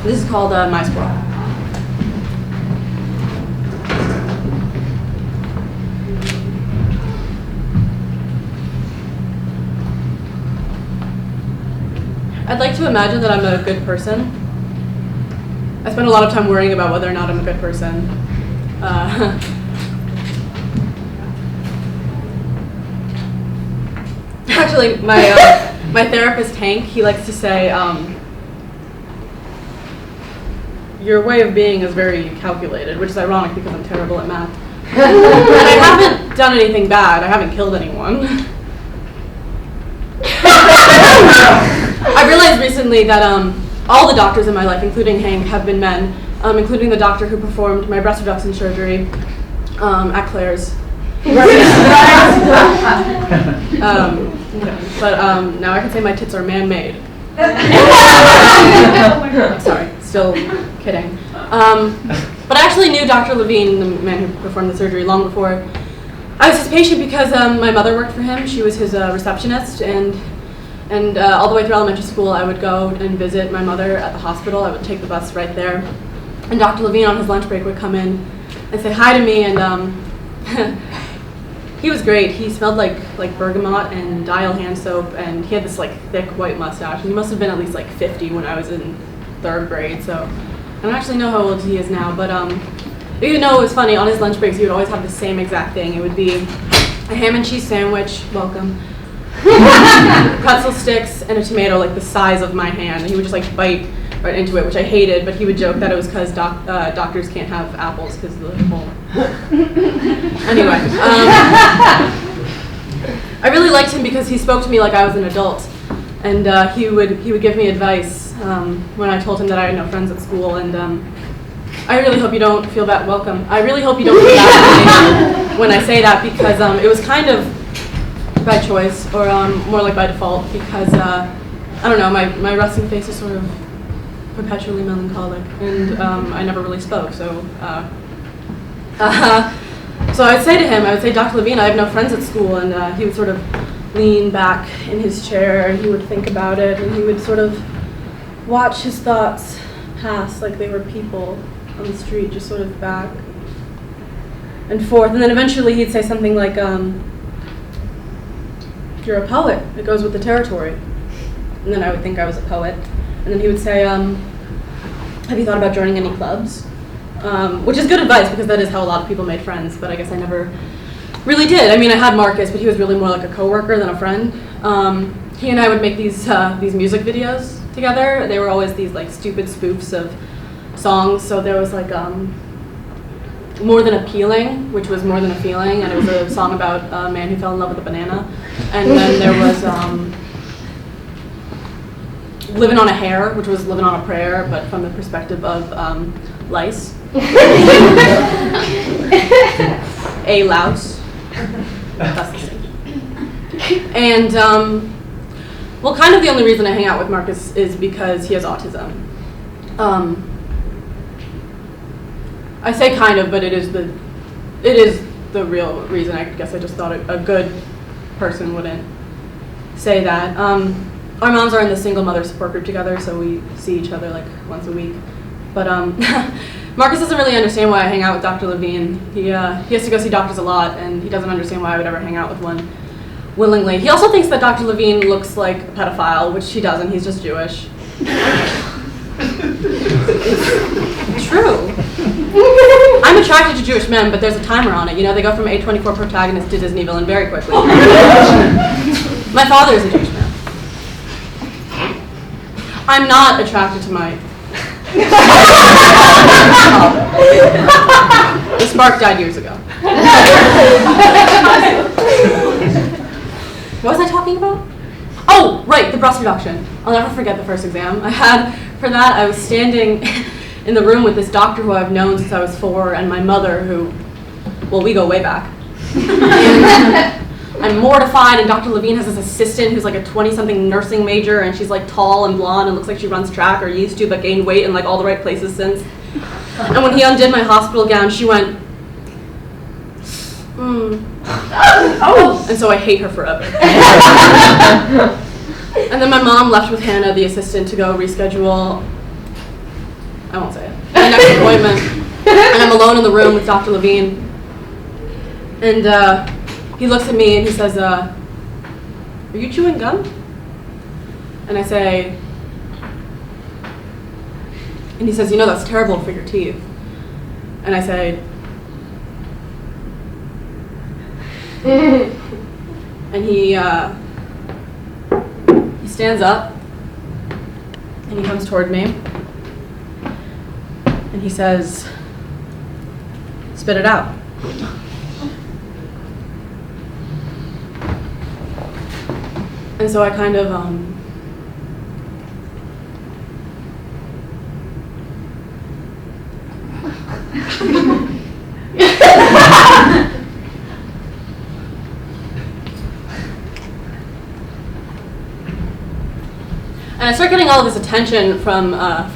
This is called My Squirrel. I'd like to imagine that I'm a good person. I spend a lot of time worrying about whether or not I'm a good person. Actually, my therapist, Hank, he likes to say, your way of being is very calculated, which is ironic because I'm terrible at math. And I haven't done anything bad. I haven't killed anyone. I realized recently that all the doctors in my life, including Hank, have been men, including the doctor who performed my breast reduction surgery at Claire's. But now I can say my tits are man-made. Sorry, still kidding. But I actually knew Dr. Levine, the man who performed the surgery, long before I was his patient because my mother worked for him. She was his receptionist, and all the way through elementary school, I would go and visit my mother at the hospital. I would take the bus right there, and Dr. Levine on his lunch break would come in and say hi to me, and he was great. He smelled like bergamot and Dial hand soap, and he had this like thick white mustache. He must have been at least like 50 when I was in 3rd grade. So I don't actually know how old he is now, but even though it was funny, on his lunch breaks he would always have the same exact thing. It would be a ham and cheese sandwich, welcome, pretzel sticks, and a tomato like the size of my hand. And he would just like bite right into it, which I hated, but he would joke that it was because doctors can't have apples because of the whole. Anyway, I really liked him because he spoke to me like I was an adult, and he would give me advice when I told him that I had no friends at school, and I really hope you don't feel bad. Welcome. I really hope you don't feel bad when I say that, because it was kind of by choice, or more like by default, because I don't know, my resting face is sort of perpetually melancholic, and I never really spoke, so so I would say to him, Dr. Levine, I have no friends at school, and he would sort of lean back in his chair, and he would think about it, and he would sort of watch his thoughts pass like they were people on the street, just sort of back and forth, and then eventually he'd say something like, you're a poet, it goes with the territory. And then I would think I was a poet. And then he would say, have you thought about joining any clubs? Which is good advice, because that is how a lot of people made friends, but I guess I never really did. I mean, I had Marcus, but he was really more like a coworker than a friend. He and I would make these music videos together. They were always these like stupid spoofs of songs. So there was like More Than Appealing, which was More Than a Feeling, and it was a song about a man who fell in love with a banana. And then there was Living on a Hair, which was living on a prayer, but from the perspective of lice. A louse. That's the same. And, well, kind of the only reason I hang out with Marcus is because he has autism. I say kind of, but it is the real reason. I guess I just thought a good person wouldn't say that. Our moms are in the single mother support group together, so we see each other like once a week. But Marcus doesn't really understand why I hang out with Dr. Levine. He has to go see doctors a lot, and he doesn't understand why I would ever hang out with one willingly. He also thinks that Dr. Levine looks like a pedophile, which he doesn't. He's just Jewish. It's true. I'm attracted to Jewish men, but there's a timer on it. You know, they go from A24 protagonist to Disney villain very quickly. My father is a Jewish man. I'm not attracted to my... The spark died years ago. What was I talking about? Oh, right, the breast reduction. I'll never forget the first exam I had. For that, I was standing in the room with this doctor who I've known since I was 4, and my mother, who, well, we go way back. And I'm mortified, and Dr. Levine has this assistant who's like a 20-something nursing major, and she's like tall and blonde and looks like she runs track or used to, but gained weight in like all the right places since. And when he undid my hospital gown, she went, Oh. And so I hate her forever. And And then my mom left with Hannah, the assistant, to go reschedule, I won't say it, my next appointment. And I'm alone in the room with Dr. Levine. And he looks at me and he says, are you chewing gum? And I say, and he says, you know, that's terrible for your teeth. And I say, and he stands up and he comes toward me and he says, spit it out. And so I kind of and I start getting all of this attention from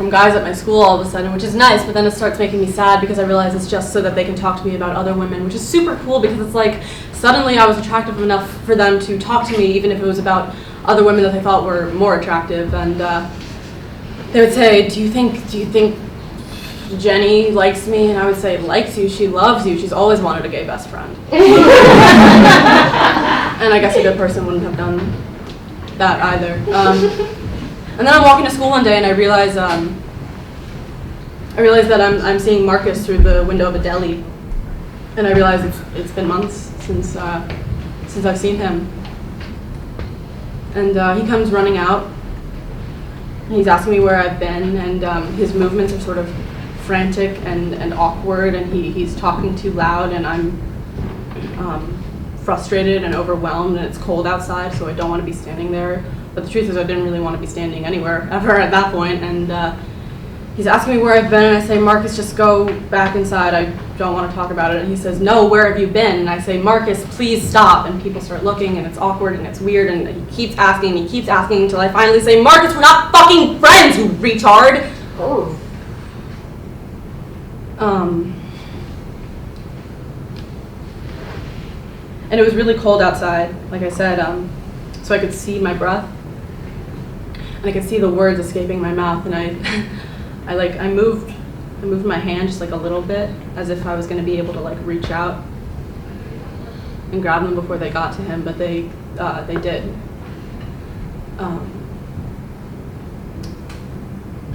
guys at my school all of a sudden, which is nice, but then it starts making me sad because I realize it's just so that they can talk to me about other women, which is super cool because it's like suddenly I was attractive enough for them to talk to me, even if it was about other women that they thought were more attractive. And they would say, do you think Jenny likes me? And I would say, likes you? She loves you. She's always wanted a gay best friend. And I guess a good person wouldn't have done that either. And then I'm walking to school one day and I realize that I'm seeing Marcus through the window of a deli, and I realize it's been months since I've seen him. And he comes running out and he's asking me where I've been, and his movements are sort of frantic and awkward, and he's talking too loud, and I'm frustrated and overwhelmed, and it's cold outside, so I don't want to be standing there. But the truth is I didn't really want to be standing anywhere ever at that point. And he's asking me where I've been, and I say, Marcus, just go back inside. I don't want to talk about it. And he says, no, where have you been? And I say, Marcus, please stop. And people start looking, and it's awkward, and it's weird, and he keeps asking until I finally say, Marcus, we're not fucking friends, you retard! Oh. And it was really cold outside, like I said, so I could see my breath. And I could see the words escaping my mouth, and I moved my hand just like a little bit, as if I was going to be able to like reach out and grab them before they got to him, but they did.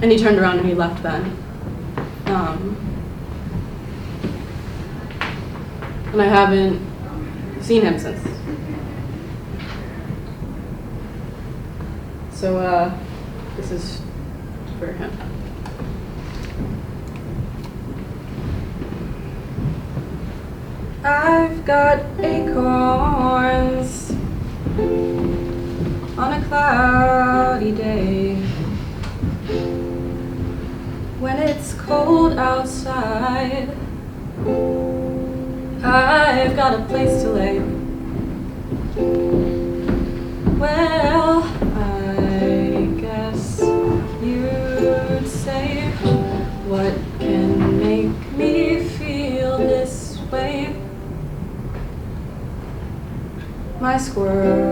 And he turned around and he left then. And I haven't seen him since. So this is for him. I've got acorns on a cloudy day, when it's cold outside. I've got a place to lay. Well, I guess you'd say, what can make me feel this way? My squirrel.